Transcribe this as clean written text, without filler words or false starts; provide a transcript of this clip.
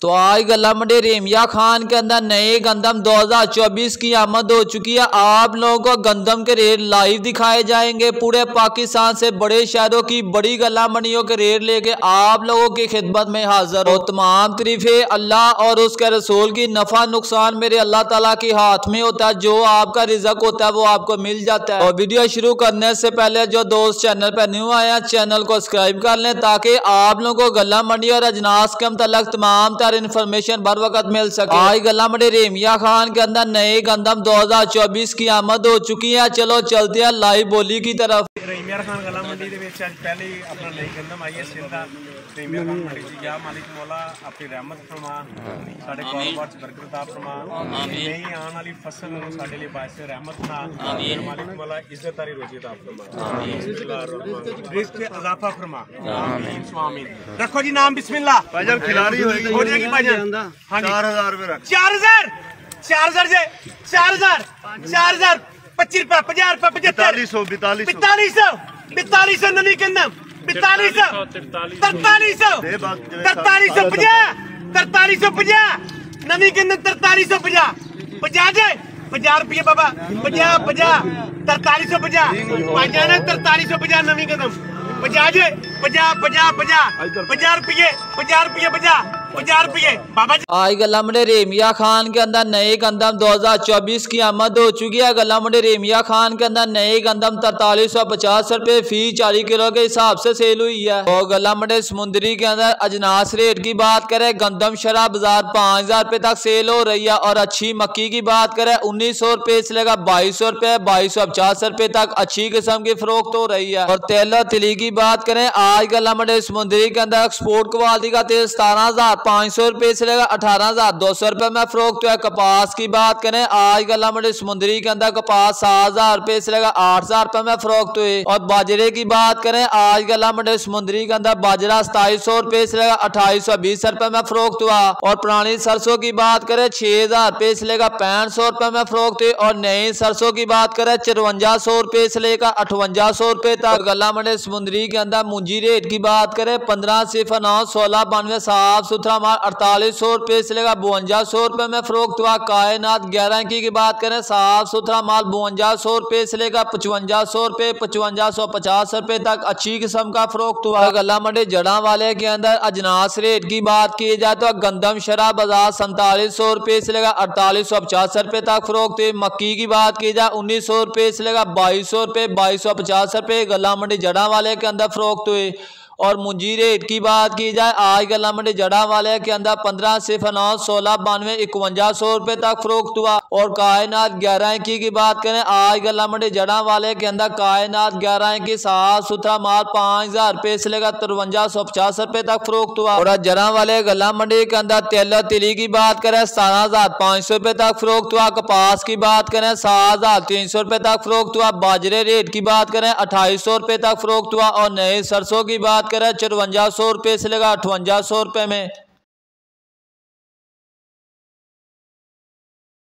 तो आज गला मंडी रेमिया खान के अंदर नए गंदम 2024 की आमद हो चुकी है। आप लोगों को गंदम के रेट लाइव दिखाए जाएंगे। पूरे पाकिस्तान से बड़े शहरों की बड़ी गला मंडियों के रेट लेके आप लोगों की खिदमत में हाजिर हो। तमाम तरीफे अल्लाह और उसके रसूल की, नफा नुकसान मेरे अल्लाह ताला के हाथ में होता है। जो आपका रिजक होता है वो आपको मिल जाता है। और वीडियो शुरू करने से पहले जो दोस्त चैनल पर न्यू आए हैं चैनल को सब्सक्राइब कर लें ताकि आप लोगों को गला मंडी और अजनास के मतलब तमाम इन्फॉर्मेशन बर वक्त मिल सके। आज गला मंडी रेमिया खान के अंदर नए गंदम 2024 की आमद हो चुकी है। चलो चलते हैं लाइव बोली की तरफ। रेमिया खान गला मंडी ਦੇ ਵਿੱਚ ਅੱਜ ਪਹਿਲੇ ਹੀ ਆਪਣਾ ਨਈ ਗੰਦਮ ਆਈ ਹੈ ਸਿੰਦਾ रेमिया खान मंडी जी या मालिक मौला अपनी रहमत फरमा साडे कारोबार च बरकत अता फरमा नई आने वाली फसल ਨੂੰ ਸਾਡੇ ਲਈ ਬਾਇਸ रहमत बना आमीन मालिक मौला इज्जत वाली रोजी अता फरमा आमीन रिज़्क़ में इजाफा फरमा आमीन आमीन। रखो जी नाम बिस्मिल्लाह भाईजान खिलाड़ी होएगी हो जाएगी भाईजान। हां 4000 रुपए रख 4000 4000 जे 4000 4000 25 रुपए 50 रुपए 4500 4200 नहीं कहना 4350 नवी कहना 4350 50 रुपये बाबा 50 4350 4350 नवी कदम 50 रुपये बाबा। आज गला मंडी रेमिया खान के अंदर नए गंदम 2024 की आमद हो चुकी है। गला मंडी रेमिया खान के अंदर नए गंदम 4350 रुपए फी 40 किलो के हिसाब से सेल हुई है। और गला मंडी समुद्री के अंदर अजनास रेट की बात करें गंदम शरा बाजार 5000 रुपए तक सेल हो रही है। और अच्छी मक्की की बात करें 1900 रुपए से लेकर 2200 रुपए 2250 रुपए तक अच्छी किस्म की फरोख्त हो रही है। और तेल तिली की बात करें आज गला मंडी समुद्री के अंदर एक्सपोर्ट क्वालिटी का तेल 17500 रुपए से लेकर 18200 रुपए में फरोख्त है। कपास की बात करें आज गला मंडी समुद्री के अंदर कपास 7000 रुपए से लेकर 8000 रुपए में फरोख्त हुई। और बाजरे की बात करें आज गला मंडी समुद्री के अंदर बाजरा 2700 रुपए से लेकर 2820 रुपए में फरोख्त हुआ। और पुरानी सरसों की बात करें 6000 रुपए से लेकर 6500 रुपए में फरोख्त हुई। और नई सरसों की बात करें 5400 रुपए से लेकर 5800 रुपए तक। गला मंडी समुद्री के अंदर मुंजी रेट की बात करें 15 सिफर 9 16 92 साफ सुथरा माल 4800 रुपए से लेकर 5200 रुपए में फरोख्त हुआ। कायनात 11 की बात करें साफ सुथरा माल 5200 रुपए से लेकर 5500 रुपए 5550 रुपए तक अच्छी किस्म का फरोख्त हुआ। गला मंडी जड़ा वाले के अंदर अजनास रेट की बात की जाए तो गंदम शरा बाजार 4700 रुपए से लेकर 4850 रुपए तक फरोख्त हुई। मक्की की बात की जाए 1900 रुपए से लेकर 2200 रुपए 2250 रुपए गला मंडी जड़ा वाले के अंदर फरोख्त हुई। और मुंजी रेट की बात की जाए आज गला मंडी जड़ा वाले के अंदर 15 सिफर 9 16 92 5100 रुपए तक फरोख्त हुआ। और कायनात 11 की बात करें आज गला मंडी जड़ा वाले के अंदर कायनात 11 की साफ सुथरा माल 5000 रुपए से लेकर 5350 रुपए तक फरोख्त हुआ। और जड़ा वाले गला मंडी के अंदर तेल तिली की बात करें 17500 रुपए तक फरोख्त हुआ। कपास की बात करें 7300 रुपए तक फरोख्त हुआ। बाजरे रेट की बात करें 2800 रुपए तक फरोख्त हुआ। और नए सरसों की बात करें 5400 रुपए से लेकर 5800 रुपए में।